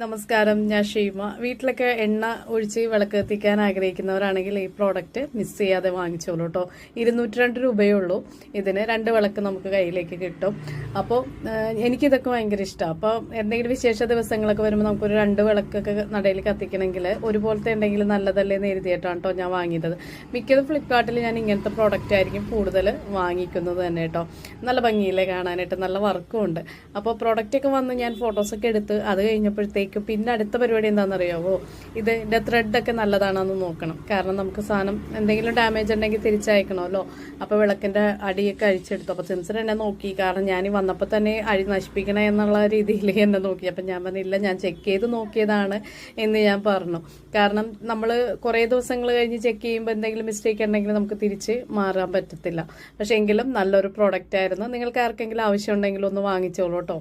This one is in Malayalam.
നമസ്കാരം, ഞാൻ ഷീമ. വീട്ടിലൊക്കെ എണ്ണ ഒഴിച്ച് വിളക്ക് കത്തിക്കാൻ ആഗ്രഹിക്കുന്നവരാണെങ്കിൽ ഈ പ്രോഡക്റ്റ് മിസ് ചെയ്യാതെ വാങ്ങിച്ചോളൂ കേട്ടോ. 202 രൂപയേ ഉള്ളൂ. ഇതിന് 2 വിളക്ക് നമുക്ക് കയ്യിലേക്ക് കിട്ടും. അപ്പോൾ എനിക്കിതൊക്കെ ഭയങ്കര ഇഷ്ടമാണ്. അപ്പോൾ എന്തെങ്കിലും വിശേഷ ദിവസങ്ങളൊക്കെ വരുമ്പോൾ നമുക്കൊരു 2 വിളക്കൊക്കെ നടയിൽ കത്തിക്കണമെങ്കിൽ ഒരുപോലത്തെ ഉണ്ടെങ്കിൽ നല്ലതല്ലേ എന്ന് എഴുതിയിട്ടാണ് കേട്ടോ ഞാൻ വാങ്ങിയത്. മിക്കതും ഫ്ലിപ്കാർട്ടിൽ ഞാൻ ഇങ്ങനത്തെ പ്രോഡക്റ്റ് ആയിരിക്കും കൂടുതൽ വാങ്ങിക്കുന്നത് തന്നെ കേട്ടോ. നല്ല ഭംഗിയില്ലേ കാണാനായിട്ട്, നല്ല വർക്കും ഉണ്ട്. അപ്പോൾ പ്രോഡക്റ്റൊക്കെ വന്ന് ഞാൻ ഫോട്ടോസൊക്കെ എടുത്ത് അത് കഴിഞ്ഞപ്പോഴത്തേക്ക് പിന്നെ അടുത്ത പരിപാടി എന്താണെന്നറിയാവോ, ഇതിൻ്റെ ത്രെഡൊക്കെ നല്ലതാണെന്ന് നോക്കണം. കാരണം നമുക്ക് സാധനം എന്തെങ്കിലും ഡാമേജ് ഉണ്ടെങ്കിൽ തിരിച്ചയക്കണമല്ലോ. അപ്പോൾ വിളക്കിൻ്റെ അടിയൊക്കെ അഴിച്ചെടുത്തു. അപ്പോൾ സെൻസർ എന്നെ നോക്കി, കാരണം ഞാൻ വന്നപ്പോൾ തന്നെ അഴി നശിപ്പിക്കണേ എന്നുള്ള രീതിയിൽ എന്നെ നോക്കി. അപ്പം ഞാൻ പറഞ്ഞില്ല, ഞാൻ ചെക്ക് ചെയ്ത് നോക്കിയതാണ് എന്ന് ഞാൻ പറഞ്ഞു. കാരണം നമ്മൾ കുറേ ദിവസങ്ങൾ കഴിഞ്ഞ് ചെക്ക് ചെയ്യുമ്പോൾ എന്തെങ്കിലും മിസ്റ്റേക്ക് ഉണ്ടെങ്കിൽ നമുക്ക് തിരിച്ച് മാറാൻ പറ്റത്തില്ല. പക്ഷേ എങ്കിലും നല്ലൊരു പ്രോഡക്റ്റ് ആയിരുന്നു. നിങ്ങൾക്ക് ആർക്കെങ്കിലും ആവശ്യമുണ്ടെങ്കിൽ ഒന്ന് വാങ്ങിച്ചോളൂ കേട്ടോ.